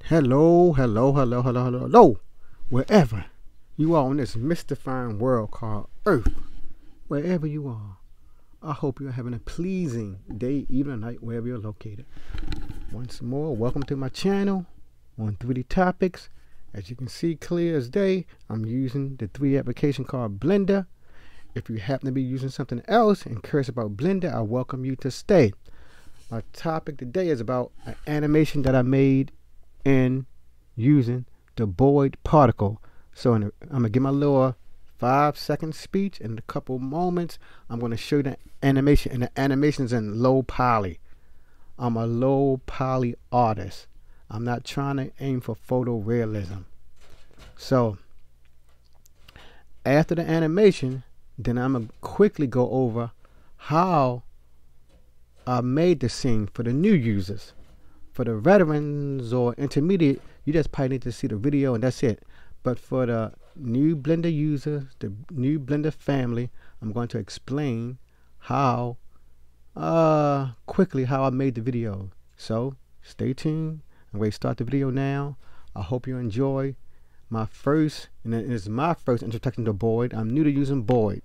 Hello, hello, hello, hello, hello, hello. Wherever you are on this mystifying world called Earth, wherever you are, I hope you're having a pleasing day, evening, or night, wherever you're located. Once more, welcome to my channel on 3D Topics. As you can see clear as day, I'm using the 3D application called Blender. If you happen to be using something else and curious about Blender, I welcome you to stay. My topic today is about an animation that I made in using the Boid particle. So I'm going to give my little 5-second speech. In a couple moments, I'm going to show you the animation. And the animation's in low poly. I'm a low poly artist. I'm not trying to aim for photorealism. So after the animation, then I'm going to quickly go over how I made the scene for the new users. For the veterans or intermediate, you just probably need to see the video and that's it. But for the new Blender users, the new Blender family, I'm going to explain how quickly how I made the video. So stay tuned. I'm going to start the video now. I hope you enjoy my first, and it's my first introduction to Boid. I'm new to using Boid,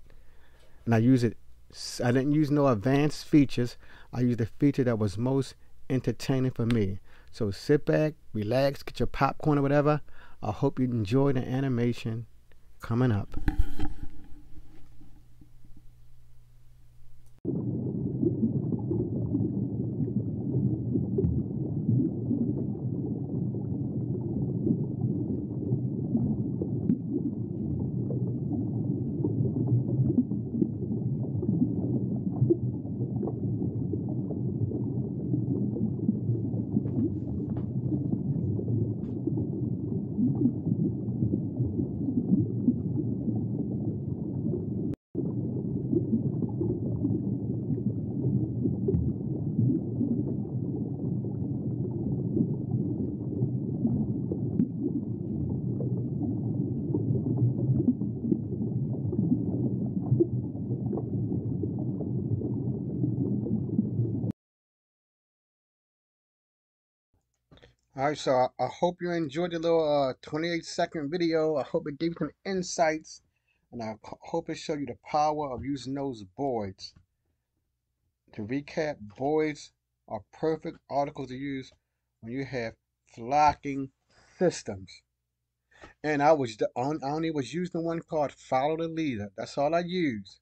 and I didn't use no advanced features. I used the feature that was most entertaining for me. So sit back, relax, get your popcorn or whatever. I hope you enjoy the animation coming up. Alright, so I hope you enjoyed the little 28-second video. I hope it gave you some insights, and I hope it showed you the power of using those boids. To recap, boids are perfect articles to use when you have flocking systems. And I only was using one called follow the leader. That's all I use.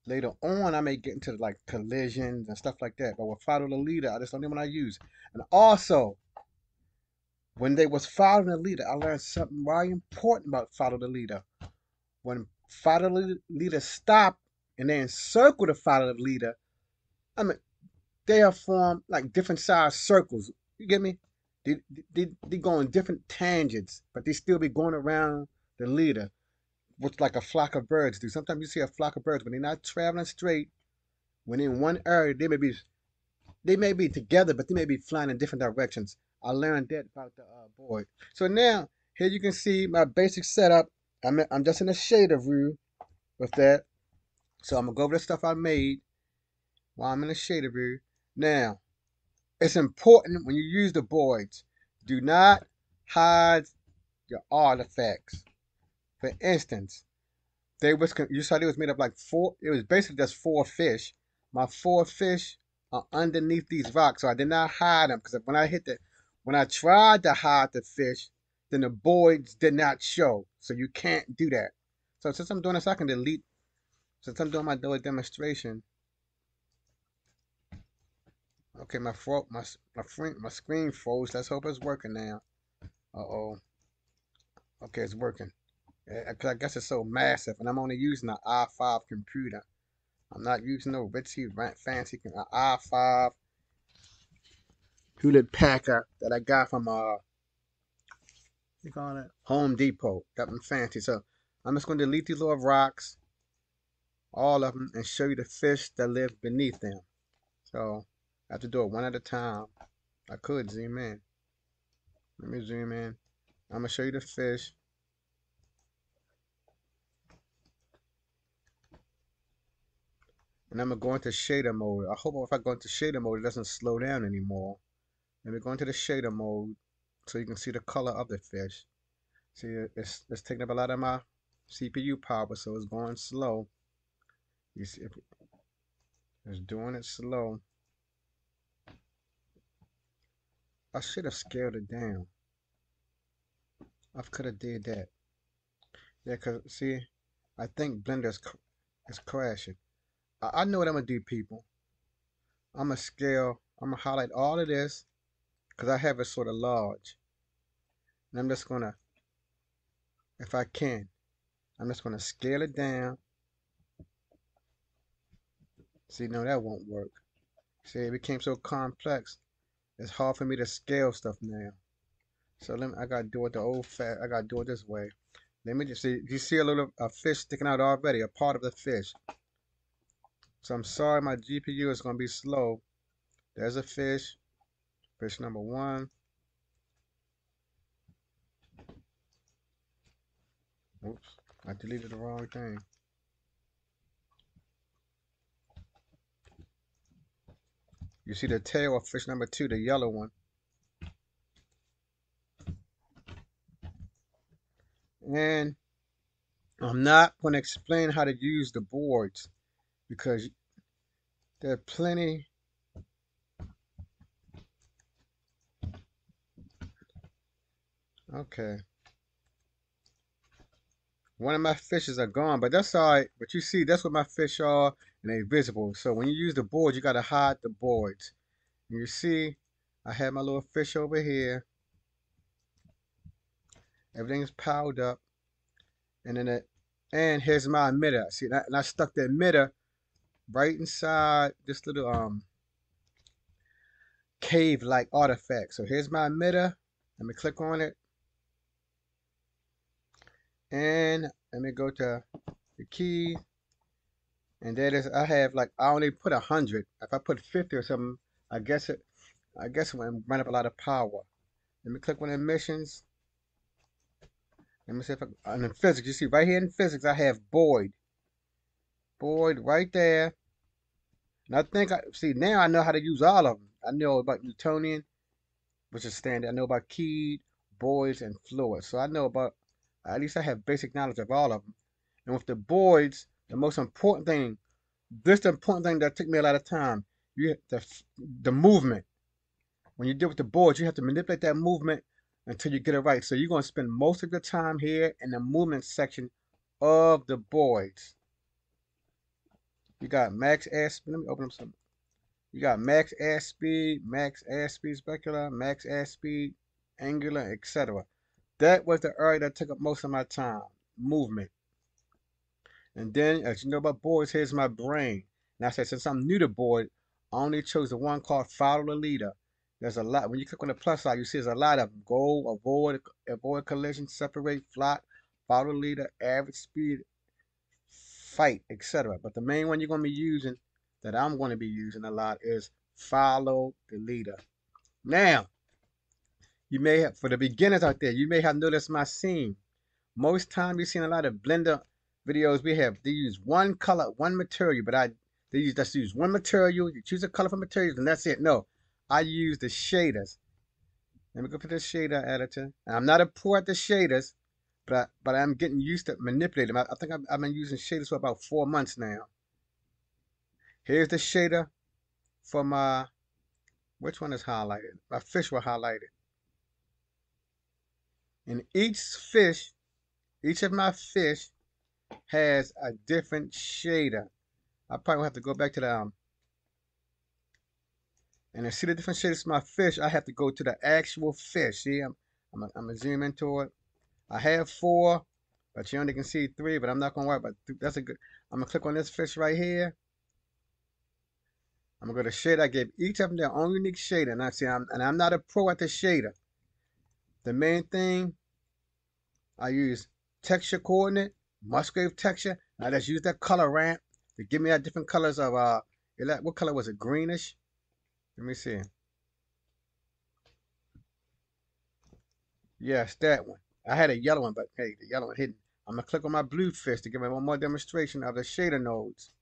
Later on, I may get into like collisions and stuff like that. But with follow the leader, that's the only one I use. And also, when they was following the leader, I learned something very important about follow the leader. When follow the leader stop and they encircle the follow the leader, I mean, they are formed like different size circles. You get me? They go on different tangents, but they still be going around the leader, which like a flock of birds do. Sometimes you see a flock of birds when they're not traveling straight. When in one area, they may be together, but they may be flying in different directions. I learned that about the board. So now here you can see my basic setup. I'm just in a shader view with that. So I'm gonna go over the stuff I made while I'm in the shader view. Now it's important when you use the boards, do not hide your artifacts. For instance, you saw they was made up like four. It was basically just four fish. My four fish are underneath these rocks, so I did not hide them because when I tried to hide the fish, then the boards did not show. So you can't do that. So since I'm doing this, I can delete. Since I'm doing my demonstration, okay, my screen froze. Let's hope it's working now. Uh-oh. Okay, it's working. Cause I guess it's so massive, and I'm only using an i5 computer. I'm not using no ritzy fancy i5 Hewlett Packard that I got from you call it Home Depot. Got them fancy. So I'm just gonna delete these little rocks, all of them, and show you the fish that live beneath them. So I have to do it one at a time. I could zoom in. Let me zoom in. I'm gonna show you the fish. And I'm gonna go into shader mode. I hope if I go into shader mode, it doesn't slow down anymore. Let me go into the shader mode. so you can see the color of the fish. See, it's taking up a lot of my CPU power, so it's going slow. You see, it's doing it slow. I should have scaled it down. I could have did that. Yeah, cause see, I think Blender is crashing. I know what I'm gonna do, people. I'm gonna scale. I'm gonna highlight all of this because I have it sort of large, and I'm just gonna, if I can, I'm just gonna scale it down. See, no, that won't work. See, it became so complex. It's hard for me to scale stuff now. So I gotta do it the old fat. I gotta do it this way. Let me just see. You see a fish sticking out already, a part of the fish. So I'm sorry, my GPU is gonna be slow. There's a fish. Fish number one. Oops, I deleted the wrong thing. You see the tail of fish number two, the yellow one. And I'm not going to explain how to use the boards because there are plenty. Okay. One of my fishes are gone, but that's all right. But you see, that's what my fish are, and they're visible. So when you use the board, you got to hide the boards. And you see, I have my little fish over here. Everything's piled up. And here's my emitter. See, and I stuck the emitter right inside this little cave-like artifact. So here's my emitter. Let me click on it. And let me go to the key. And that is, I have like, I only put 100. If I put 50 or something, I guess it will run up a lot of power. Let me click on emissions. Let me see if and in physics, you see right here in physics, I have Boid. Boid right there. And I think, see, now I know how to use all of them. I know about Newtonian, which is standard. I know about keyed, Boids, and fluid. So I know about, at least I have basic knowledge of all of them. And with the Boids, the most important thing, the important thing that took me a lot of time, you the movement. When you deal with the boards, you have to manipulate that movement until you get it right. So you're going to spend most of your time here in the movement section of the boards. You got max air speed. Let me open up some. You got max air speed specular, max air speed, angular, etc. That was the area that took up most of my time, movement. And then, as you know about boards, here's my brain. And I said, since I'm new to board, I only chose the one called follow the leader. There's a lot. When you click on the plus side, you see there's a lot of them. Go, avoid collision, separate, flock, follow the leader, average speed, fight, etc. But the main one you're going to be using, that I'm going to be using a lot, is follow the leader. Now, you may have, for the beginners out there, you may have noticed my scene. Most time you've seen a lot of Blender videos they use one color, one material, but they just use one material. You choose a color for materials and that's it. No, I use the shaders. Let me go to the shader editor. And I'm not a pro at the shaders, but I'm getting used to manipulating them. I think I've been using shaders for about 4 months now. Here's the shader for my, which one is highlighted? My fish were highlighted. And each of my fish has a different shader. I probably will have to go back to the and to see the different shades of my fish, I have to go to the actual fish. See, I'm gonna zoom into it. I have 4, but you only can see 3. But I'm not gonna worry about that's a good. I'm gonna click on this fish right here. I'm gonna go to shade. I gave each of them their own unique shader, and I'm not a pro at the shader. The main thing I use texture coordinate, Musgrave texture. I just use that color ramp to give me that different colors of what color was it? Greenish. Let me see. Yes, that one. I had a yellow one, but hey, the yellow one hidden. I'm gonna click on my blue fish to give me one more demonstration of the shader nodes.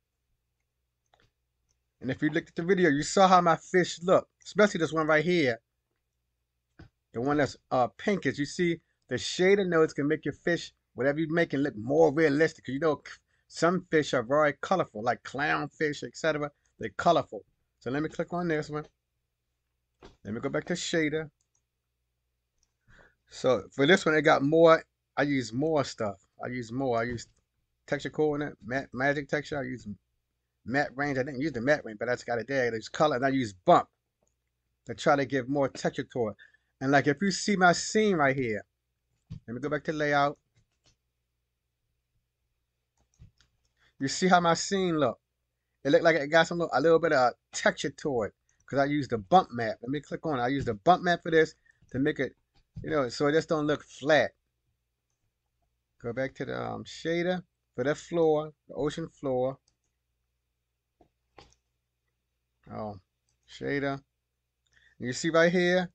And if you looked at the video, you saw how my fish look, especially this one right here. The one that's pinkish. You see, the shaded notes can make your fish, whatever you're making, look more realistic. You know, some fish are very colorful, like clownfish, etc. They're colorful. So let me click on this one. Let me go back to shader. So for this one, it got more. I use more stuff. I use more. I use texture coordinate, magic texture. I use matte range. I didn't use the matte range, but I just got it there. There's color, and I use bump to try to give more texture to it. And like if you see my scene right here, let me go back to layout. You see how my scene look? It looked like it got a little bit of texture to it because I used the bump map. Let me click on it. I use the bump map for this to make it, so it just don't look flat. Go back to the shader for the floor, the ocean floor. Oh, shader. And you see right here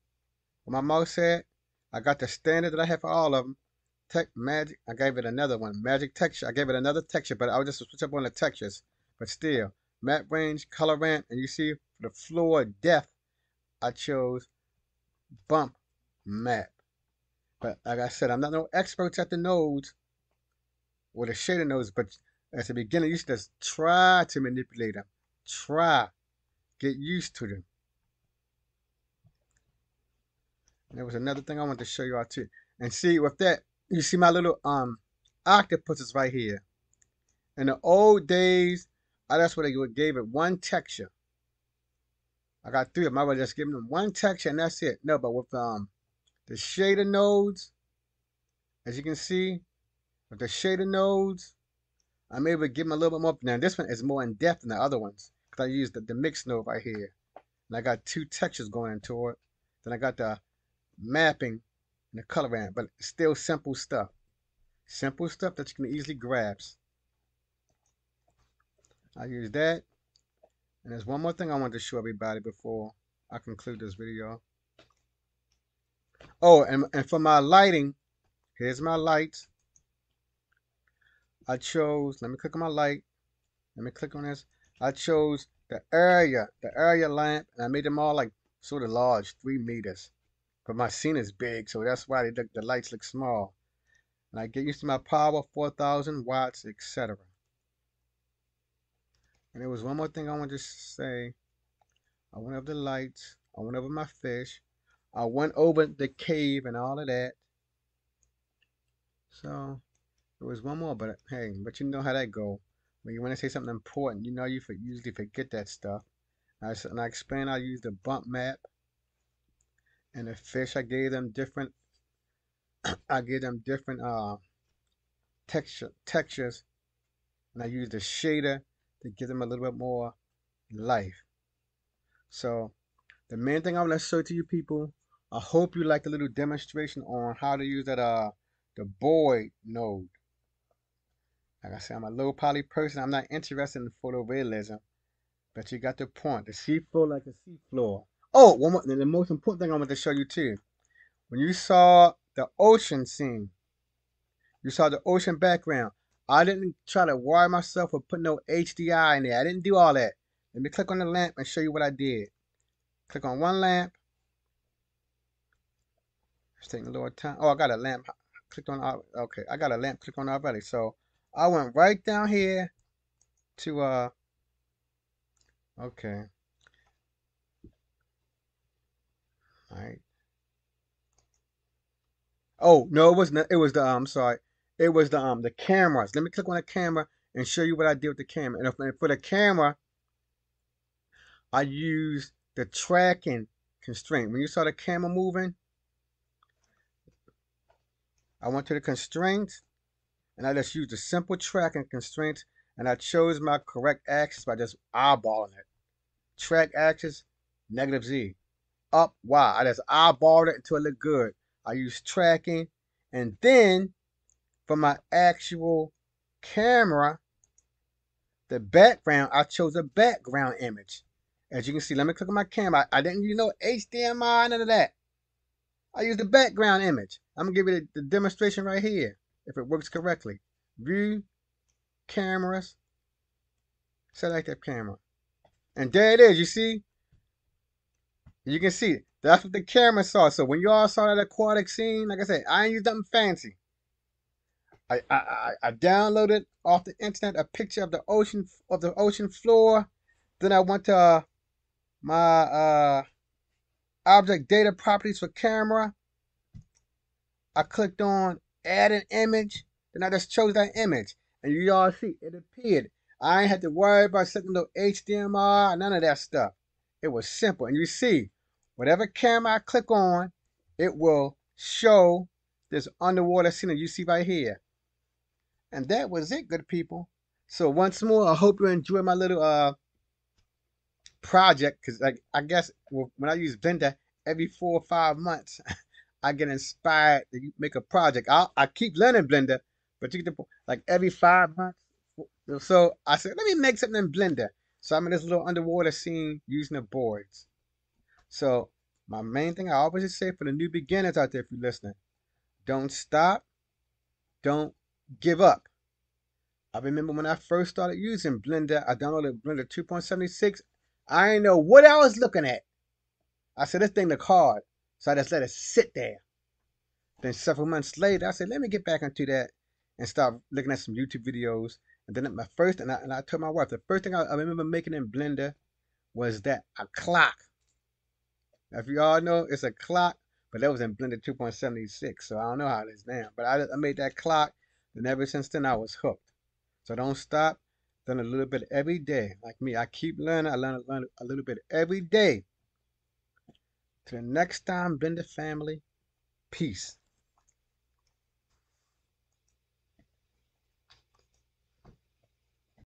where my mouse at? I got the standard that I have for all of them. Magic. I gave it another one. Magic texture. I gave it another texture, but I would just switch up on the textures. But still, matte range, color ramp, and you see for the floor depth, I chose bump map. But like I said, I'm not no expert at the nodes or the shader nodes, but at the beginning, you should just try to manipulate them. Try. Get used to them. And there was another thing I wanted to show you all too. And see with that, you see my little octopuses right here. In the old days, that's what they gave it one texture. I got three of them. I was just giving them one texture and that's it. No, but with the shader nodes, as you can see, with the shader nodes, I'm able to give them a little bit more. Now this one is more in depth than the other ones because I used the mix node right here, and I got two textures going into it. Then I got the mapping and the color ramp, but still simple stuff. Simple stuff that you can easily grasp. I use that. And there's one more thing I want to show everybody before I conclude this video. Oh, and for my lighting, here's my lights. I chose, let me click on my light. Let me click on this. I chose the area lamp, and I made them all like sort of large, 3 meters. But my scene is big, so that's why the lights look small. And I get used to my power, 4,000 watts, etc. And there was one more thing I wanted to say. I went over the lights. I went over my fish. I went over the cave and all of that. So there was one more, but hey, but you know how that go. When you want to say something important, you know you usually forget that stuff. And I explained I used the bump map and the fish. I gave them different. I gave them different textures, and I used the shader to give them a little bit more life. So the main thing I want to show to you people, I hope you like the little demonstration on how to use that the Boid node. Like I said, I'm a low poly person. I'm not interested in photorealism, but you got the point. The seafloor like a seafloor. Oh, one more. The most important thing I want to show you too. When you saw the ocean scene, you saw the ocean background. I didn't try to wire myself or put no HDI in there. I didn't do all that. Let me click on the lamp and show you what I did. Click on one lamp. It's taking a little time. Oh, I got a lamp. Clicked on. Okay, I got a lamp. Click on already. So I went right down here to Okay. All right. Oh no, it wasn't. It was the. I'm sorry. It was the cameras. Let me click on the camera and show you what I did with the camera. And for the camera, I used the tracking constraint. When you saw the camera moving, I went to the constraints and I just used the simple tracking constraints and I chose my correct axis by just eyeballing it. Track axis, -Z. Up, Y. I just eyeballed it until it looked good. I used tracking and then for my actual camera, the background, I chose a background image. As you can see, let me click on my camera. I didn't use no HDMI, none of that. I used the background image. I'm going to give you the demonstration right here, if it works correctly. View, cameras, select that camera. And there it is, you see? You can see That's what the camera saw. So when you all saw that aquatic scene, like I said, I ain't used nothing fancy. I downloaded off the internet a picture of the ocean floor. Then I went to my object data properties for camera. I clicked on add an image. Then I just chose that image. And you all see it appeared. I ain't had to worry about setting no HDMI, none of that stuff. It was simple. And you see, whatever camera I click on, it will show this underwater scene that you see right here. And that was it, good people. So once more, I hope you enjoy my little project, because like I guess when I use Blender every 4 or 5 months, I get inspired to make a project. I keep learning Blender, but you get like every 5 months. So I said, let me make something in Blender. So I'm in this little underwater scene using the boards. So my main thing I always say for the new beginners out there, if you're listening, don't stop, don't give up. I remember when I first started using Blender, I downloaded Blender 2.76. I didn't know what I was looking at. I said, this thing look hard. So I just let it sit there. Then several months later, I said, let me get back into that and start looking at some YouTube videos. And then my first, and I told my wife, the first thing I remember making in Blender was that a clock. Now, if you all know, it's a clock, but that was in Blender 2.76. So I don't know how it is now. But I made that clock, and ever since then, I was hooked. So don't stop. Learn a little bit every day. Like me, I keep learning. I learn a little bit every day. Till the next time, Blender family, peace.